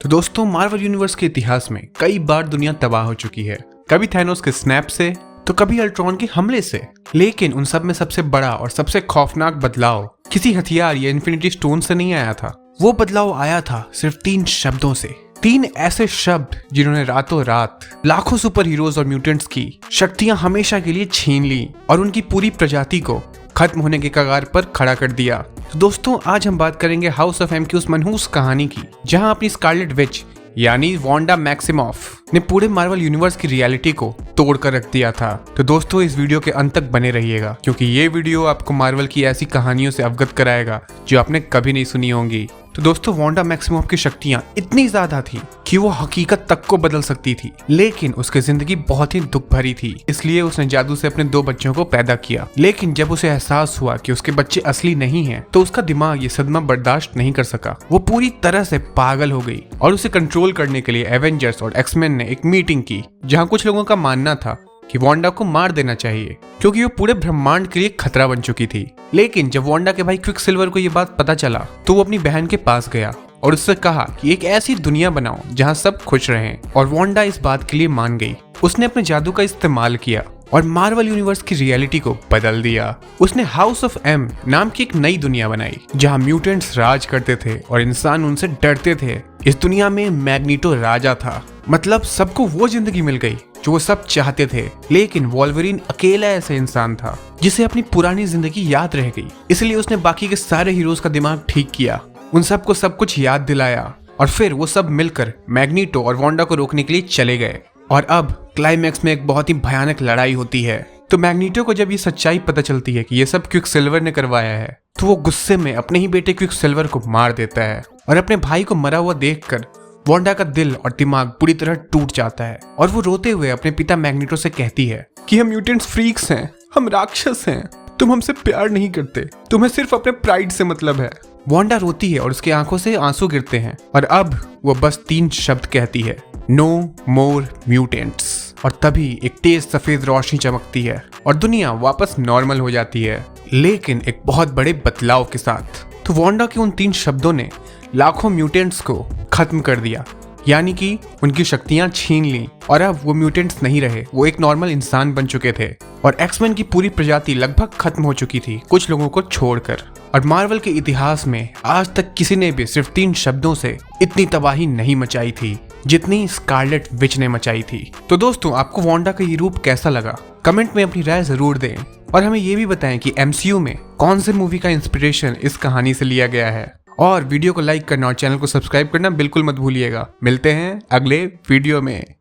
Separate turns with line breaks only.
तो दोस्तों, Marvel universe के इतिहास में कई बार दुनिया तबाह हो चुकी है। कभी थैनोस के स्नैप से, तो कभी अल्ट्रॉन के हमले से। लेकिन उन सब में सबसे बड़ा और सबसे खौफनाक बदलाव किसी हथियार या इन्फिनिटी स्टोन से नहीं आया था। वो बदलाव आया था सिर्फ 3 शब्दों से। 3 ऐसे शब्द जिन्होंने रातों रात लाखों सुपर हीरोज और म्यूटेंट्स की शक्तियां हमेशा के लिए छीन ली और उनकी पूरी प्रजाति को खत्म होने के कगार पर खड़ा कर दिया। तो दोस्तों, आज हम बात करेंगे हाउस ऑफ एम की उस मनहूस कहानी की, जहां अपनी स्कारलेट विच यानी वांडा मैक्सिमॉफ ने पूरे मार्वल यूनिवर्स की रियलिटी को तोड़ कर रख दिया था। तो दोस्तों, इस वीडियो के अंत तक बने रहिएगा, क्योंकि ये वीडियो आपको मार्वल की ऐसी कहानियों से अवगत कराएगा जो आपने कभी नहीं सुनी होंगी। तो दोस्तों, वांडा मैक्सिमॉफ की शक्तियां इतनी ज्यादा थी कि वो हकीकत तक को बदल सकती थी, लेकिन उसकी जिंदगी बहुत ही दुख भरी थी। इसलिए उसने जादू से अपने 2 बच्चों को पैदा किया। लेकिन जब उसे एहसास हुआ कि उसके बच्चे असली नहीं हैं, तो उसका दिमाग ये सदमा बर्दाश्त नहीं कर सका। वो पूरी तरह से पागल हो गई और उसे कंट्रोल करने के लिए एवेंजर्स और एक्समैन ने एक मीटिंग की, जहां कुछ लोगों का मानना था कि वांडा को मार देना चाहिए, क्योंकि वो पूरे ब्रह्मांड के लिए खतरा बन चुकी थी। लेकिन जब वांडा के भाई क्विकसिल्वर को ये बात पता चला, तो वो अपनी बहन के पास गया और उससे कहा कि एक ऐसी दुनिया बनाओ जहां सब खुश रहें। और वांडा इस बात के लिए मान गई। उसने अपने जादू का इस्तेमाल किया और मार्वल यूनिवर्स की रियलिटी को बदल दिया। उसने हाउस ऑफ एम नाम की एक नई दुनिया बनाई, जहां म्यूटेंट्स राज करते थे और इंसान उनसे डरते थे। इस दुनिया में मैग्नीटो राजा था, मतलब सबको वो जिंदगी मिल गई जो वो सब चाहते थे। लेकिन वॉल्वरिन अकेला ऐसा इंसान था जिसे अपनी पुरानी जिंदगी याद रह गई। इसलिए उसने बाकी के सारे हीरोज का दिमाग ठीक किया, उन सबको सब कुछ याद दिलाया, और फिर वो सब मिलकर मैग्नीटो और वांडा को रोकने के लिए चले गए। और अब क्लाइमैक्स में एक बहुत ही भयानक लड़ाई होती है। तो मैग्नीटो को जब ये सच्चाई पता चलती है कि ये सब क्विकसिल्वर ने करवाया है, तो वो गुस्से में अपने ही बेटे क्विकसिल्वर को मार देता है। और अपने भाई को मरा हुआ देखकर वांडा का दिल और दिमाग पूरी तरह टूट जाता है, और वो रोते हुए अपने पिता मैग्नीटो से कहती है कि हम म्यूटेंट्स फ्रीक्स हैं, हम राक्षस हैं, तुम हमसे प्यार नहीं करते, तुम्हें सिर्फ अपने प्राइड से मतलब है। वांडा रोती है और उसकी आंखों से आंसू गिरते हैं, और अब वो बस 3 शब्द कहती है, नो मोर म्यूटेंट्स। और तभी एक तेज सफेद रोशनी चमकती है और दुनिया वापस नॉर्मल हो जाती है, लेकिन एक बहुत बड़े बदलाव के साथ। तो वांडा के उन 3 शब्दों ने लाखों म्यूटेंट्स को खत्म कर दिया, यानी कि उनकी शक्तियां छीन ली, और अब वो म्यूटेंट्स नहीं रहे, वो एक नॉर्मल इंसान बन चुके थे। और एक्समैन की पूरी प्रजाति लगभग खत्म हो चुकी थी, कुछ लोगों को छोड़कर। और मार्वल के इतिहास में आज तक किसी ने भी सिर्फ 3 शब्दों से इतनी तबाही नहीं मचाई थी जितनी स्कारलेट विच ने मचाई थी। तो दोस्तों, आपको वांडा का ये रूप कैसा लगा? कमेंट में अपनी राय जरूर दें, और हमें ये भी बताएं कि MCU में कौन से मूवी का इंस्पिरेशन इस कहानी से लिया गया है। और वीडियो को लाइक करना और चैनल को सब्सक्राइब करना बिल्कुल मत भूलिएगा। मिलते हैं अगले वीडियो में।